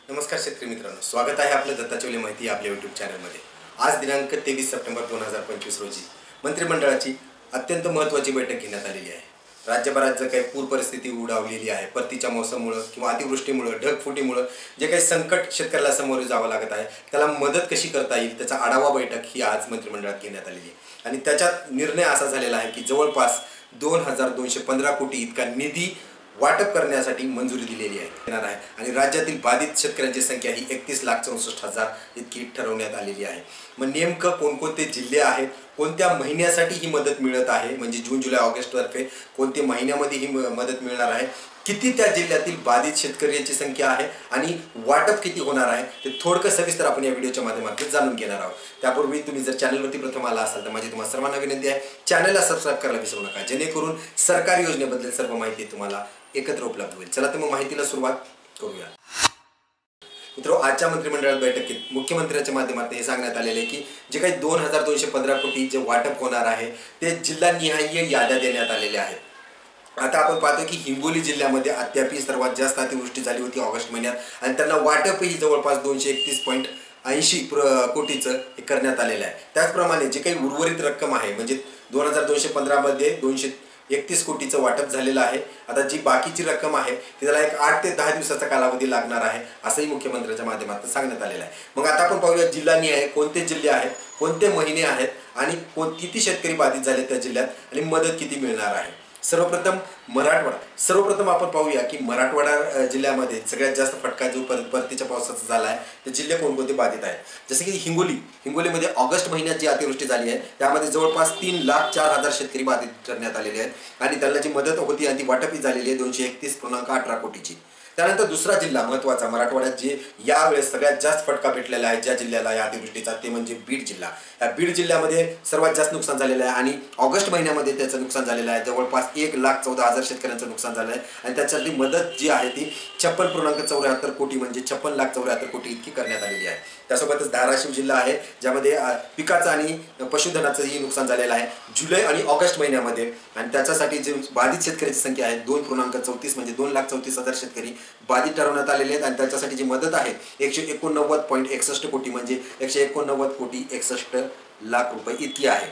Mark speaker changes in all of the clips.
Speaker 1: नमस्कार शेतकरी मित्रांनो, स्वागत आहे आपलं दत्ताचौले माहिती आपल्या यूट्यूब चॅनलमध्ये। आज दिनांक 23 सप्टेंबर 2025 रोजी मंत्रिमंडळाची अत्यंत महत्त्वाची बैठक घेण्यात आलेली आहे। राज्यभरात जे काही पूर परिस्थिती उडावलेली आहे, परतीच्या मौसमामुळे किंवा अतिवृष्टीमुळे, ढगफुटीमुळे जे काही संकट शेतकऱ्याला सामोरे जावं लागत आहे, त्याला मदत कशी करता येईल त्याचा आढावा बैठक ही आज मंत्रिमंडळात घेण्यात आलेली आहे। आणि त्याच्यात निर्णय असा झालेला आहे की जवळपास 2215 कोटी इतका निधी वाटप करण्यासाठी मंजुरी दिलेली आहे आणि राज्यातील बाधित शेतकऱ्यांची संख्या ही 31,64,000 इतकी ठरवण्यात आलेली आहे। मग नेमकं कोणकोणते जिल्हे आहेत, कोणत्या महिन्यासाठी ही मदत मिळत आहे, म्हणजे जून जुलै ऑगस्ट तर्फे कोणत्या महिन्यामध्ये ही मदत मिळणार आहे, किती त्या जिल्ह्यातील बाधित शेतकऱ्यांची संख्या आहे आणि वाटप किती होणार आहे ते थोडक्यात सविस्तर आपण या व्हिडिओच्या माध्यमातून जाणून घेणार आहोत। त्यापूर्वी तुम्ही जर चॅनलवरती प्रथम आला असाल तर माझी तुम्हाला सर्वांना विनंती आहे, चॅनलला सबस्क्राइब करायला विसरू नका, जेणेकरून सरकारी योजनेबद्दल सर्व माहिती तुम्हाला एकत्र उपलब्ध होईल। चला तर मग माहितीला सुरुवात करूया। मित्रांनो, आजच्या मंत्रिमंडळ बैठकीत मुख्यमंत्र्यांच्या माध्यमातून हे सांगण्यात आलेले आहे की जे काही 2215 कोटी जे वाटप होणार आहे ते जिल्हानिहाय याद्या देण्यात आलेल्या आहेत। आता आपण पाहतो की हिंगोली जिल्ह्यामध्ये अद्यापही सर्वात जास्त अतिवृष्टी झाली होती ऑगस्ट महिन्यात आणि त्यांना वाटपही जवळपास 231.80 कोटीचं करण्यात आलेलं आहे। त्याचप्रमाणे जे काही उर्वरित रक्कम आहे, म्हणजे 2215 मध्ये 231 कोटीचं वाटप झालेलं आहे। आता जी बाकीची रक्कम आहे त्याला एक 8 ते 10 दिवसाचा कालावधी लागणार आहे, असंही मुख्यमंत्र्यांच्या माध्यमातून सांगण्यात आलेलं आहे। मग आता आपण पाहूया जिल्हानिहाय कोणते जिल्हे आहेत, कोणते महिने आहेत आणि किती शेतकरी बाधित झाले त्या जिल्ह्यात आणि मदत किती मिळणार आहे। सर्वप्रथम मराठवाडा। सर्वप्रथम आपण पाहूया की मराठवाडा जिल्ह्यामध्ये सगळ्यात जास्त फटका जो परतीच्या पावसाचा झाला आहे ते जिल्हे कोणकोणते बाधित आहेत, जसे की हिंगोलीमध्ये ऑगस्ट महिन्यात जी अतिवृष्टी झाली आहे त्यामध्ये जवळपास 3,04,000 शेतकरी बाधित करण्यात आलेले आहेत आणि त्यांना जी मदत होती आणि ती वाटपी झालेली आहे 231.18 कोटीची। त्यानंतर दुसरा जिल्हा महत्त्वाचा मराठवाड्यात जे यावेळेस सगळ्यात जास्त फटका भेटलेला आहे ज्या जिल्ह्याला या अतिवृष्टीचा, ते म्हणजे बीड जिल्हा। या बीड जिल्ह्यामध्ये सर्वात जास्त नुकसान झालेलं आहे आणि ऑगस्ट महिन्यामध्ये त्याचं नुकसान झालेलं आहे, जवळपास 1,14,000 शेतकऱ्यांचं नुकसान झालं आहे आणि त्याच्यासाठी मदत जी आहे ती 56.74 कोटी म्हणजे 56,74,000 कोटी इतकी करण्यात आलेली आहे। त्यासोबतच धाराशिव जिल्हा आहे ज्यामध्ये पिकाचं आणि पशुधनाचंही नुकसान झालेलं आहे जुलै आणि ऑगस्ट महिन्यामध्ये आणि त्याच्यासाठी जे बाधित शेतकऱ्यांची संख्या आहे 2.34 म्हणजे 2,34,000 शेतकरी बाधित ठरवण्यात आलेले आहेत आणि त्याच्यासाठी जी मदत आहे 189.61 कोटी म्हणजे 189,61,61,00,000 रुपये इतकी आहे।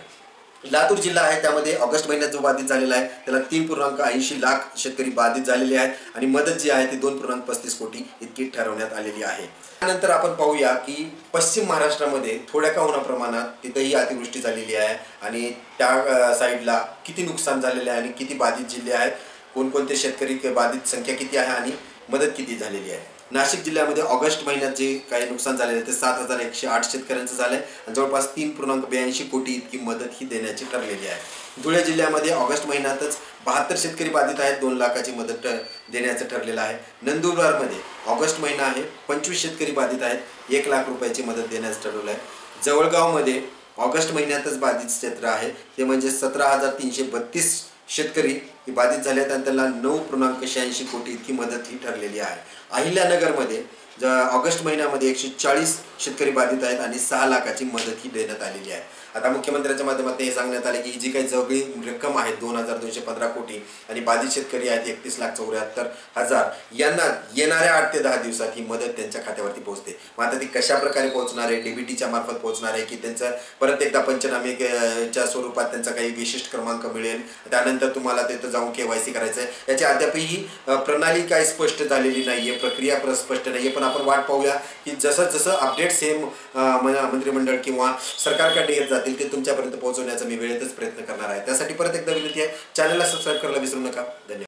Speaker 1: लातूर जिल्हा आहे त्यामध्ये ऑगस्ट महिन्यात जो बाधित झालेला आहे त्याला 3.80 शेतकरी बाधित झालेले आहेत आणि मदत जी आहे ती 2.35 कोटी इतकी ठरवण्यात आलेली आहे। त्यानंतर आपण पाहूया की पश्चिम महाराष्ट्रामध्ये थोड्या का होणार प्रमाणात तिथेही अतिवृष्टी झालेली आहे आणि त्या साईडला किती नुकसान झालेले आहे आणि किती बाधित जिल्हे आहेत, कोणकोणते शेतकरी बाधित संख्या किती आहे आणि मदत किती झालेली आहे। नाशिक जिल्ह्यामध्ये ऑगस्ट महिन्यात जे काही नुकसान झालेले ते 7,108 शेतकऱ्यांचं झालंय आणि जवळपास 3.82 कोटी इतकी मदत ही देण्याची ठरलेली आहे। धुळे जिल्ह्यामध्ये ऑगस्ट महिन्यातच 72 शेतकरी बाधित आहेत, 2 लाखाची मदत देण्याचं ठरलेलं आहे। नंदुरबारमध्ये ऑगस्ट महिना आहे 25 शेतकरी बाधित आहेत, 1 लाख रुपयाची मदत देण्याचं ठरवलं आहे। जवळगावमध्ये ऑगस्ट महिन्यातच बाधित क्षेत्र आहे ते म्हणजे 17,332 शेतकरी बाधित झाले आहेत आणि त्यांना 9.86 कोटी इतकी मदत ही ठरलेली आहे। अहिल्यानगरमध्ये ऑगस्ट महिन्यामध्ये 140 शेतकरी बाधित आहेत आणि 6 लाखाची मदत ही देण्यात आलेली आहे। आता मुख्यमंत्र्यांच्या माध्यमातून हे सांगण्यात आले की जी काही सगळी रक्कम आहे 2215 कोटी आणि बाधित शेतकरी आहेत 31,74,000 यांना येणाऱ्या 8 ते 10 दिवसात ही मदत त्यांच्या खात्यावरती पोहोचते। मग आता ती कशा प्रकारे पोहोचणार आहे, डीबीटीच्या मार्फत पोहोचणार आहे की त्यांचं परत एकदा पंचनामेच्या स्वरूपात त्यांचा काही विशिष्ट क्रमांक मिळेल, त्यानंतर तुम्हाला तिथं जाऊन KYC करायचं आहे, याची अद्यापही प्रणाली काही स्पष्ट झालेली नाहीये, प्रक्रिया स्पष्ट नाहीये। पण आपण वाट पाहूया की जसं जसं अपडेट्स हे मंत्रिमंडळ किंवा सरकारकडे येत जातील ते तुमच्यापर्यंत पोहोचवण्याचा मी वेळेतच प्रयत्न करणार आहे। त्यासाठी परत एकदा विनंती आहे, चॅनलला सबस्क्राइब करायला विसरू नका। धन्यवाद।